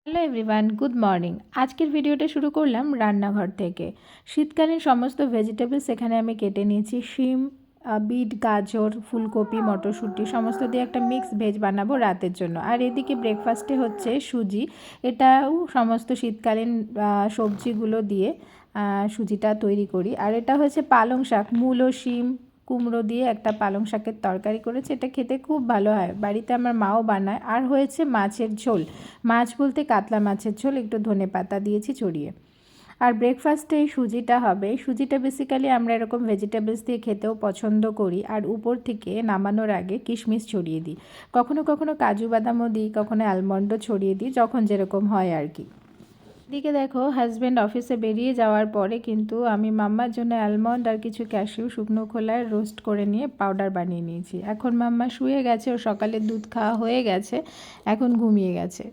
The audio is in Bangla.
Hello everyone, good morning. আজকের ভিডিওটা শুরু করলাম রান্নাঘর থেকে। শীতকালীন সমস্ত ভেজিটেবলস এখানে আমি কেটে নিয়েছি। শিম, বিট, গাজর, ফুলকপি, মটরশুঁটি সমস্ত দিয়ে একটা মিক্স ভেজ বানাবো রাতের জন্য। আর এদিকে ব্রেকফাস্টে হচ্ছে সুজি। এটাও সমস্ত শীতকালীন সবজিগুলো দিয়ে সুজিটা তৈরি করি। আর এটা হচ্ছে পালং শাক, মূলো, শিম, কুমড়ো দিয়ে একটা পালং শাকের তরকারি করেছে। এটা খেতে খুব ভালো হয়, বাড়িতে আমার মাও বানায়। আর হয়েছে মাছের ঝোল, মাছ বলতে কাতলা মাছের ঝোল, একটু ধনেপাতা দিয়েছি ছড়িয়ে। আর ব্রেকফাস্টে এই সুজিটা হবে। সুজিটা বেসিক্যালি আমরা এরকম ভেজিটেবলস দিয়ে খেতেও পছন্দ করি। আর উপর থেকে নামানোর আগে কিশমিশ ছড়িয়ে দিই, কখনো কখনো কাজু বাদামও দিই, কখনো অ্যালমন্ডও ছড়িয়ে দিই, যখন যেরকম হয় আর কি। এদিকে দেখো, হাজব্যান্ড অফিসে বেরিয়ে যাওয়ার পরে কিন্তু আমি মাম্মার জন্য অ্যালমন্ড আর কিছু ক্যাশিউ শুকনো খোলায় রোস্ট করে নিয়ে পাউডার বানিয়ে নিয়েছি। এখন মাম্মা শুয়ে গেছে, ওর সকালে দুধ খাওয়া হয়ে গেছে, এখন ঘুমিয়ে গেছে।